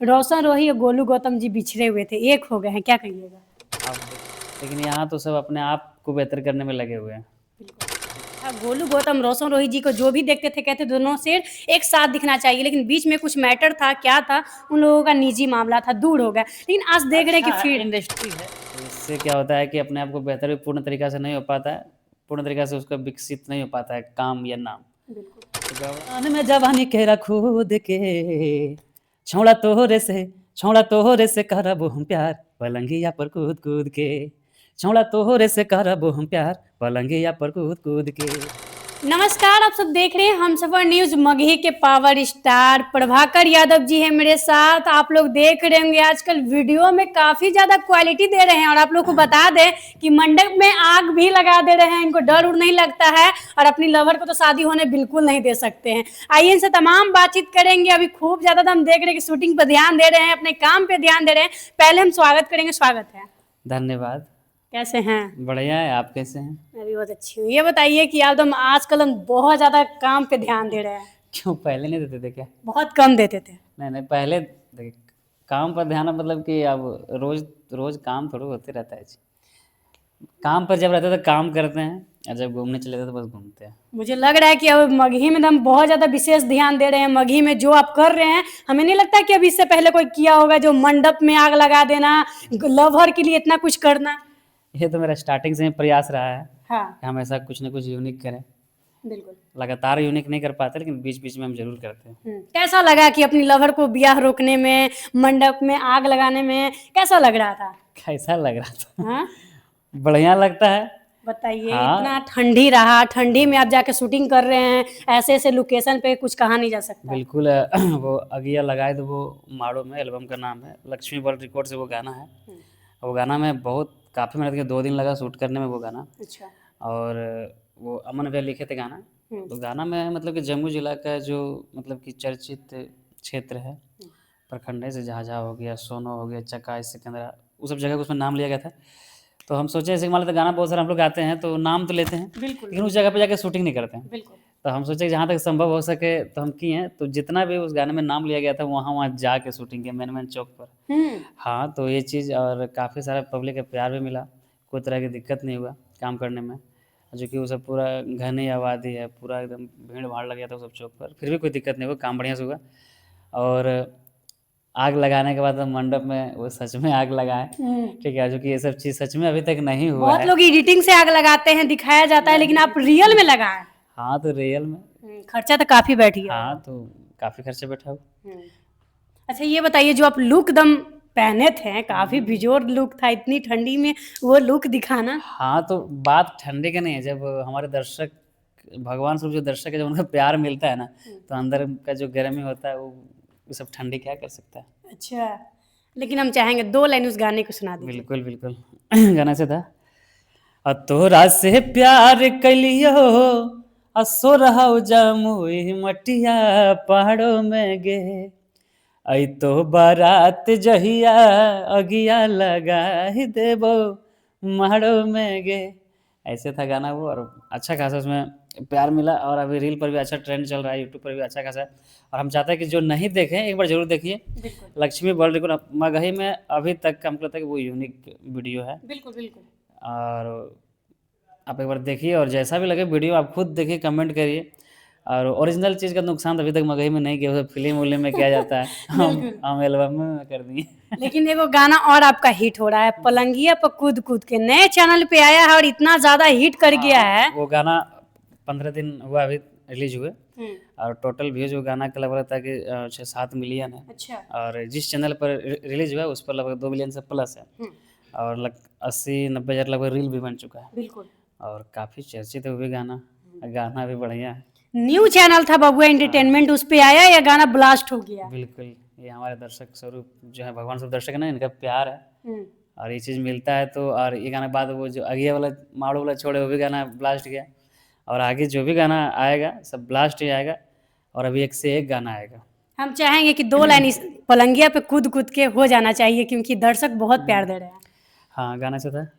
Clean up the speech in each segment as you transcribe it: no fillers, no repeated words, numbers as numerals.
रोशन रोही और गोलू गौतम जी बिछड़े हुए थे, एक हो गए हैं, क्या कहिएगा? अब लेकिन यहाँ तो सब अपने आप को बेहतर करने में लगे हुए हैं। गोलू गौतम रोशन रोही जी को जो भी देखते थे कहते दोनों शेर एक साथ दिखना चाहिए, लेकिन बीच में कुछ मैटर था, क्या था, उन लोगों का निजी मामला था, दूर हो गया। लेकिन आज देख रहे हैं कि अच्छा फिर इंडस्ट्री है, तो इससे क्या होता है कि अपने आप को बेहतर भी पूर्ण तरीका से नहीं हो पाता है, पूर्ण तरीका से उसका विकसित नहीं हो पाता है काम या नाम। जवान में जवानी के रखूद के छौड़ा तोहरे से करबो हम प्यार पलंगिया पर कूद कूद के, छौड़ा तोहरे से करबो हम प्यार पलंगिया पर कूद कूद के। नमस्कार, आप सब देख रहे हैं हमसफर न्यूज मगही के पावर स्टार प्रभाकर यादव जी हैं मेरे साथ। आप लोग देख रहे होंगे आजकल वीडियो में काफी ज्यादा क्वालिटी दे रहे हैं, और आप लोग को बता दें कि मंडप में आग भी लगा दे रहे हैं, इनको डर उड़ नहीं लगता है, और अपनी लवर को तो शादी होने बिल्कुल नहीं दे सकते हैं। आइए इनसे तमाम बातचीत करेंगे। अभी खूब ज्यादा तो हम देख रहे हैं कि शूटिंग पर ध्यान दे रहे हैं, अपने काम पे ध्यान दे रहे हैं। पहले हम स्वागत करेंगे। स्वागत है। धन्यवाद। कैसे हैं? बढ़िया है, आप कैसे हैं? मैं भी बहुत अच्छी हूँ। ये बताइए कि आप तो आजकल हम बहुत ज्यादा काम पे ध्यान दे रहे हैं। क्यों पहले नहीं देते थे क्या? बहुत कम देते थे। नहीं पहले देखिए, काम पर ध्यान मतलब कि अब रोज रोज काम थोड़ा होते रहता है जी। काम पर जब रहते हैं तो काम करते हैं, और जब घूमने चले जाते तो बस घूमते हैं। मुझे लग रहा है कि अब मगही में हम बहुत ज्यादा विशेष ध्यान दे रहे हैं। मगही में जो आप कर रहे हैं, हमें नहीं लगता कि अब इससे पहले कोई किया होगा, जो मंडप में आग लगा देना, लवर के लिए इतना कुछ करना। ये तो मेरा स्टार्टिंग से ही प्रयास रहा है हाँ, कि हम ऐसा कुछ ना कुछ यूनिक करें। बिल्कुल। लगातार यूनिक नहीं कर पाते, लेकिन बीच बीच में हम जरूर करते हैं। कैसा लगा कि अपनी लवर को ब्याह रोकने में, मंडप में आग लगाने में कैसा लग रहा था? कैसा लग रहा था? हाँ, बढ़िया लगता है। बताइए। हाँ। इतना ठंडी रहा, ठंडी में आप जाके शूटिंग कर रहे हैं, ऐसे ऐसे लोकेशन पे कुछ कहा नहीं जा सकता। बिल्कुल वो अगिया लगाए तो वो माड़ो में, एल्बम का नाम है, लक्ष्मी वर्ल्ड रिकॉर्ड से वो गाना है। वो गाना में बहुत काफ़ी मेहनत की, 2 दिन लगा शूट करने में वो गाना। अच्छा। और वो अमन भैया लिखे थे गाना। तो गाना में मतलब कि जम्मू जिला का जो मतलब कि चर्चित क्षेत्र है, प्रखंड है, जैसे झाझा हो गया, सोनो हो गया, चकाई, सिकंदरा, वो सब जगह को उसमें नाम लिया गया था। तो हम सोचे जैसे मान लेते गाना बहुत सारा हम लोग गाते हैं तो नाम तो लेते हैं, बिल्कुल, लेकिन उस जगह पे जाके शूटिंग नहीं करते हैं। बिल्कुल। तो हम सोचे कि जहाँ तक संभव हो सके तो हम किए हैं, तो जितना भी उस गाने में नाम लिया गया था वहाँ जाके शूटिंग किए, मेन चौक पर। हाँ, तो ये चीज़, और काफ़ी सारा पब्लिक का प्यार भी मिला, कोई तरह की दिक्कत नहीं हुआ काम करने में। जो कि वो सब पूरा घनी आबादी है, पूरा एकदम भीड़-भाड़ लग गया था वो सब चौक पर, फिर भी कोई दिक्कत नहीं हुआ, काम बढ़िया से हुआ। और आग लगाने के बाद हम मंडप में वो सच में आग लगाए, ठीक है, जो कि ये सब चीज़ सच में अभी तक नहीं हुआ बहुत है। लोग एडिटिंग से आग लगाते हैं, दिखाया जाता है, लेकिन आप रियल में लगाए। हाँ, तो रियल में। खर्चा तो काफी बैठ गया। हाँ, तो काफ़ी खर्चे बैठा हुआ। अच्छा, ये बताइए, जो आप लुक दम पहने थे, काफी बिजोर लुक था, इतनी ठंडी में वो लुक दिखाना। हाँ, तो बात ठंडे का नहीं है, जब हमारे दर्शक, भगवान स्वरूप जो दर्शक है, जब उनको प्यार मिलता है ना, तो अंदर का जो गर्मी होता है वो सब ठंडी क्या कर सकता है। अच्छा, लेकिन हम चाहेंगे 2 लाइन उस गाने को सुना दीजिए। बिल्कुल बिल्कुल। गाना से था, तोरा से प्यार कलियो असो रहो जमुई मटिया पहाड़ों में गे, आई तो बारात जहिया अगिया लगा ही देबो माड़ो में गे। ऐसे था गाना वो, और अच्छा खासा उसमें प्यार मिला, और अभी रील पर भी अच्छा ट्रेंड चल रहा है, यूट्यूब पर भी अच्छा खासा है। और हम चाहते हैं कि जो नहीं देखें एक बार जरूर देखिए। लक्ष्मी वर्ल्ड रिकॉर्ड मगही में अभी तक का हमको लगता है कि वो यूनिक वीडियो है। बिल्कुल, बिल्कुल। और आप एक बार देखिए, और जैसा भी लगे वीडियो आप खुद देखिए, कमेंट करिए। और ओरिजिनल चीज़ का नुकसान तो अभी तक मगही में नहीं किया, वो फिल्म उल्म में किया जाता है। हम एल्बम में कर दिए। लेकिन एगो गाना और आपका हिट हो रहा है, पलंगिया पर कूद कूद के, नए चैनल पे आया है और इतना ज्यादा हिट कर गया है। वो गाना 15 दिन हुआ अभी रिलीज हुए, और टोटल व्यूज वो गाना का लगभग था कि 6-7 मिलियन है। अच्छा। और जिस चैनल पर रिलीज हुआ है उस पर लगभग 2 मिलियन से प्लस है। और 80-90 हज़ार लगभग रील भी बन चुका है। बिल्कुल। और काफ़ी चर्चित है वो भी गाना, गाना भी बढ़िया है। न्यू चैनल था बबुआ एंटरटेनमेंट, उस पे आया या गाना ब्लास्ट हो गया? बिल्कुल, ये हमारे दर्शक स्वरूप जो है, भगवान स्वरूप दर्शक है ना, इनका प्यार है। और ये चीज़ मिलता है तो, और ये गाने के बाद वो जो अगिया वाला माड़ो वाला छोड़े वो भी गाना ब्लास्ट गया। और आगे जो भी गाना आएगा सब ब्लास्ट ही आएगा, और अभी एक से एक गाना आएगा। हम चाहेंगे कि 2 लाइन इस पलंगिया पे कूद कूद के हो जाना चाहिए, क्योंकि दर्शक बहुत प्यार दे रहे हैं। हाँ, गाना से था,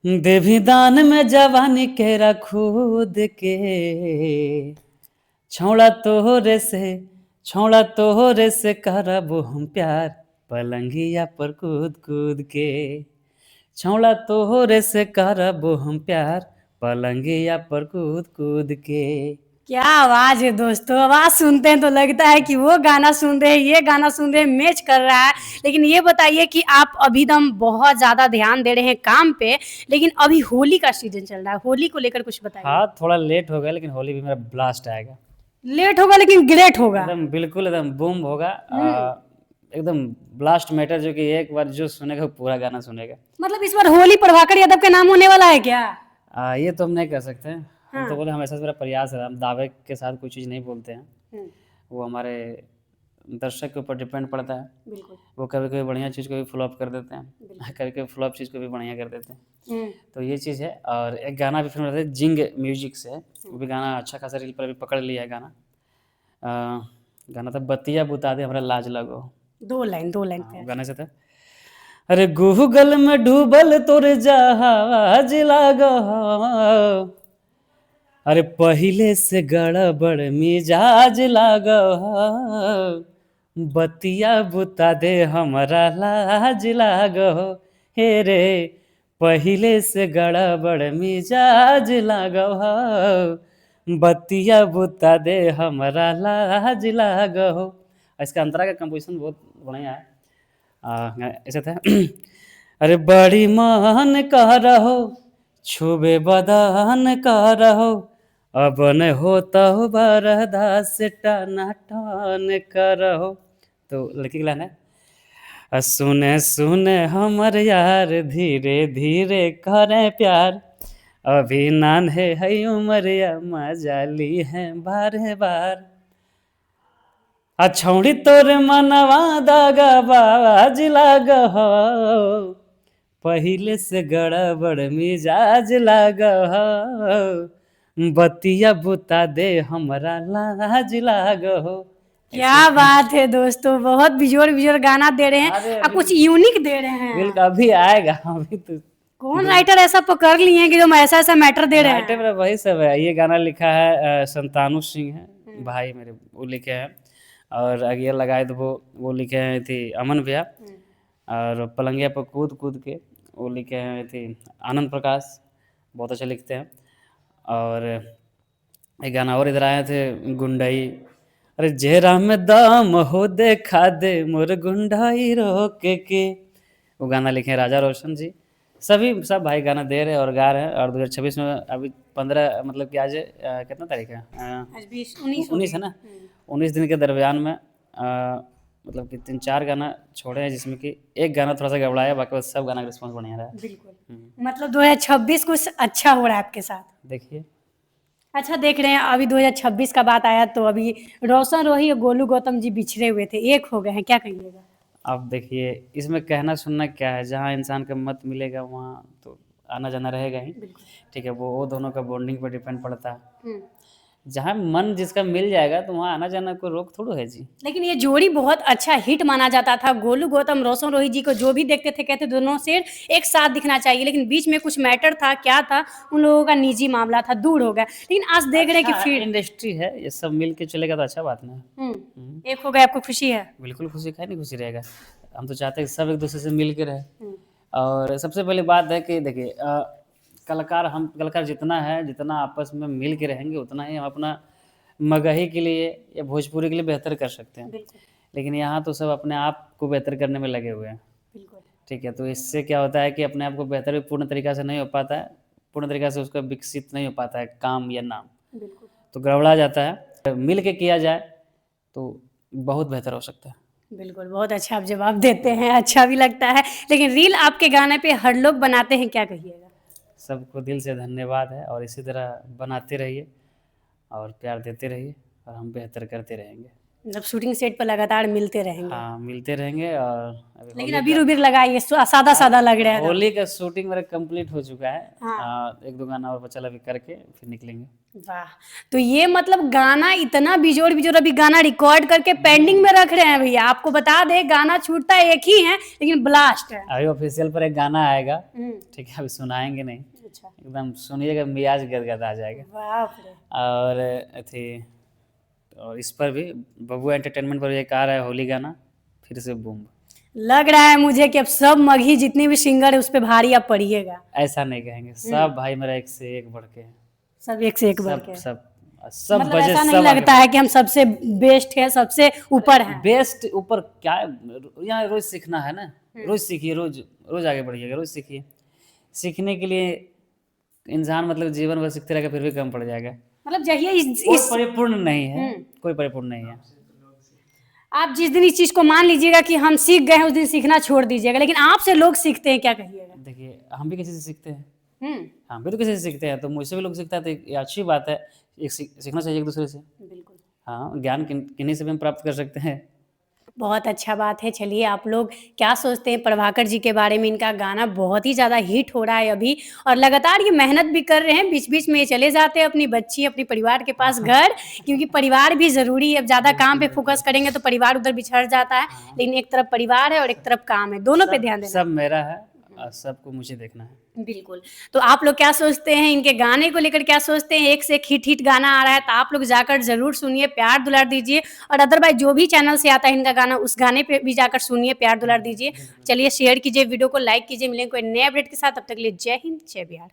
देवी दान में जवानी के रखूद के, छौड़ा तोहरे से छौड़ा तोहरे से करबो हम प्यार पलंगिया पर कूद कूद के। छौड़ा तोहरे से करबो हम प्यार पलंगिया पर कूद कूद के। क्या आवाज है दोस्तों, आवाज सुनते हैं तो लगता है कि वो गाना सुन रहे हैं, ये गाना सुन रहे हैं, मैच कर रहा है। लेकिन ये बताइए कि आप अभी दम बहुत ज्यादा ध्यान दे रहे हैं काम पे, लेकिन अभी होली का सीजन चल रहा है, होली को लेकर कुछ बताइए। हाँ थोड़ा लेट हो गया लेकिन होली भी मेरा ब्लास्ट आएगा। लेट होगा लेकिन ग्रेट होगा। एकदम बिल्कुल एकदम बूम होगा। एकदम ब्लास्ट मैटर जो कि एक बार जो सुनेगा वो पूरा गाना सुनेगा। मतलब इस बार होली प्रभाकर यादव के नाम होने वाला है क्या? ये तो हम नहीं कह सकते हैं। हम हाँ। तो बोले हमेशा से मेरा प्रयास है, हम दावे के साथ कोई चीज़ नहीं बोलते हैं। हम्म, वो हमारे दर्शक के ऊपर डिपेंड पड़ता है। बिल्कुल। वो कभी कभी बढ़िया चीज़ को भी फ्लॉप कर देते हैं, कभी कभी फ्लॉप चीज़ को भी बढ़िया कर देते हैं। हम्म, तो ये चीज़ है। और एक गाना भी फिल्म है जिंग म्यूजिक से, वो भी गाना अच्छा खासा रील पर अभी पकड़ लिया है गाना। गाना था बतिया बुता दे हमरा लाज लगो। दो लाइन हाँ, पे। वो गाने से था। अरे गूगल में डूबल तोर जहाज लागो, अरे पहिले से गड़बड़ मिजाज लागो, बतिया बुता दे हमरा लाज लागो, हे रे पहिले से गड़बड़ मिजाज लागो, बतिया बुता दे हमरा लाज लागो। इसका अंतरा का कंपोजिशन बहुत बढ़िया है। ऐसा था। अरे बड़ी मान कह रहो छुबे बदन कह रहो, अब न होता हो बरदास टाना टान करहो। तो लड़की का लाइन है, सुने सुने हमर यार धीरे धीरे करे प्यार, अभी नान्हे है उमरिया मजा ली है बार बार। छौड़ी तोर मनवा दागा बाज लाग हो, पहिले से गड़बड़ मिजाज लाग हो, बतिया बुता दे हमरा लाज लाग हो। क्या बात है दोस्तों, बहुत बिजोड़ बिजोड़ गाना दे रहे हैं अरे और कुछ यूनिक दे रहे हैं। बिल्कुल अभी आएगा, अभी तो कौन राइटर ऐसा पकड़ लिए हैं कि जो ऐसा ऐसा मैटर दे रहे राइटर हैं? मेरा वही सब है। ये गाना लिखा है संतानु सिंह है भाई मेरे, वो लिखे हैं। और अगिया लगाए तो वो लिखे हैं थी अमन भैया। और पलंगिया पर कूद कूद के वो लिखे हैं थी आनंद प्रकाश, बहुत अच्छे लिखते हैं। और एक गाना और इधर आए थे गुंडई, अरे जेरा में दम हो देखा दे मोर गुंडाई रोके के, वो गाना लिखे हैं राजा रोशन जी। सभी सब भाई गाना दे रहे हैं और गा रहे हैं। और 2026 में अभी 15 मतलब कि आज कितना तारीख है? आज 19 19 है ना। 19 दिन के दरमियान में मतलब कि 3-4 गाना छोड़े हैं, जिसमें कि एक गाना थोड़ा सा गड़बड़ाया, बाकी सब गाना का रिस्पॉन्स बढ़िया रहा है। बिल्कुल। मतलब 2026 कुछ अच्छा हो रहा है आपके साथ। देखिए अच्छा, देख रहे हैं अभी 2026 का बात आया तो अभी रोशन रोही और गोलू गौतम जी बिछड़े हुए थे, एक हो गए हैं, क्या कहिएगा? अब देखिए इसमें कहना सुनना क्या है, जहाँ इंसान का मत मिलेगा वहाँ तो आना जाना रहेगा ही। ठीक है, वो दोनों का बॉन्डिंग पर डिपेंड पड़ता है। जहाँ मन जिसका मिल जाएगा तो वहाँ आना जाना कोई रोक थोड़ो है जी। लेकिन ये जोड़ी बहुत अच्छा हिट माना जाता था, गोलू गौतम रोशन रोही जी को जो भी देखते थे कहते दोनों से एक साथ दिखना चाहिए, लेकिन बीच में कुछ मैटर था, क्या था, उन लोगों का निजी मामला था, दूर हो गया। लेकिन आज देख रहे हैं कि फिर इंडस्ट्री है, ये सब मिल के चलेगा तो अच्छा बात ना है। एक हो गए, आपको खुशी है? बिल्कुल खुशी, काहे नहीं खुशी रहेगा। हम तो चाहते हैं कि सब एक दूसरे से मिल के रहे। और सबसे पहली बात है कि देखिए कलाकार जितना है, जितना आपस में मिल के रहेंगे उतना ही हम अपना मगही के लिए या भोजपुरी के लिए बेहतर कर सकते हैं। लेकिन यहाँ तो सब अपने आप को बेहतर करने में लगे हुए हैं। ठीक है, तो इससे क्या होता है कि अपने आप को बेहतर भी पूर्ण तरीक़ा से नहीं हो पाता है, पूर्ण तरीक़ा से उसका विकसित नहीं हो पाता है काम या नाम, तो गड़बड़ा जाता है। मिल के किया जाए तो बहुत बेहतर हो सकता है। बिल्कुल, बहुत अच्छा आप जवाब देते हैं, अच्छा भी लगता है। लेकिन रील आपके गाने पे हर लोग बनाते हैं, क्या कहिएगा? सबको दिल से धन्यवाद है, और इसी तरह बनाते रहिए और प्यार देते रहिए, और हम बेहतर करते रहेंगे। मतलब शूटिंग सेट पर लगातार मिलते रहेंगे। हाँ मिलते रहेंगे। और लेकिन अबीर उबीर लगाइए, सादा सादा लग रहा है। होली का शूटिंग मेरा कंप्लीट हो चुका है। हाँ। 1-2 गाना और बचा अभी करके फिर निकलेंगे। वाह, तो ये मतलब गाना इतना बिजोड़ बिजोड़ अभी गाना रिकॉर्ड करके पेंडिंग में रख रहे हैं भैया। आपको बता दे, गाना छूटता एक ही है लेकिन ब्लास्ट है। अभी ऑफिशियल पर एक गाना आएगा, ठीक है, अभी सुनाएंगे नहीं। अच्छा। एकदम सुनिएगा मियाज गदगद आ जाएगा। बाप रे। और थी और इस पर भी बबुआ एंटरटेनमेंट पर एक आ रहा है होली गाना, फिर से बूम। लग रहा है मुझे कि अब सब मगही जितने भी सिंगर है उस पे भारी आप पड़िएगा। ऐसा नहीं कहेंगे, सब भाई मेरा एक से एक बढ़ के हैं। सब एक से एक बढ़ सब के। सब सब मतलब बजे ऐसा नहीं सब लगता है कि हम सबसे बेस्ट है, सबसे ऊपर है। बेस्ट ऊपर क्या है, यहाँ रोज सीखना है ना, रोज सीखिए, रोज रोज आगे बढ़िएगा, रोज सीखिए। सीखने के लिए इंसान मतलब जीवन भर सीखते रहेगा फिर भी कम पड़ जाएगा। मतलब जहिए कोई परिपूर्ण नहीं है, कोई परिपूर्ण नहीं है। आप जिस दिन इस चीज को मान लीजिएगा कि हम सीख गए हैं उस दिन सीखना छोड़ दीजिएगा, लेकिन आपसे लोग सीखते हैं, क्या कहिएगा? देखिए हम भी किसी से सीखते हैं, हम्म, हम भी तो किसी से सीखते हैं, तो मुझसे भी लोग सीखता है, तो ये अच्छी बात है। एक सीखना चाहिए एक दूसरे से। बिल्कुल। हाँ, ज्ञान किन्हीं से भी हम प्राप्त कर सकते हैं। बहुत अच्छा बात है। चलिए, आप लोग क्या सोचते हैं प्रभाकर जी के बारे में? इनका गाना बहुत ही ज़्यादा हिट हो रहा है अभी, और लगातार ये मेहनत भी कर रहे हैं। बीच-बीच में ये चले जाते हैं अपनी बच्ची, अपने परिवार के पास घर, क्योंकि परिवार भी ज़रूरी है। अब ज़्यादा काम पे फ़ोकस करेंगे तो परिवार उधर बिछड़ जाता है, लेकिन एक तरफ परिवार है और एक तरफ काम है, दोनों पे ध्यान देना। सब मेरा है और सबको मुझे देखना है। बिल्कुल। तो आप लोग क्या सोचते हैं इनके गाने को लेकर? क्या सोचते हैं? एक से एक हिट गाना आ रहा है, तो आप लोग जाकर ज़रूर सुनिए, प्यार दुलार दीजिए, और अदरवाइज़ जो भी चैनल से आता है इनका गाना, उस गाने पे भी जाकर सुनिए, प्यार दुलार दीजिए। चलिए शेयर कीजिए, वीडियो को लाइक कीजिए। मिलेंगे कोई नए अपडेट के साथ, तब तक के लिए जय हिंद, जय बिहार।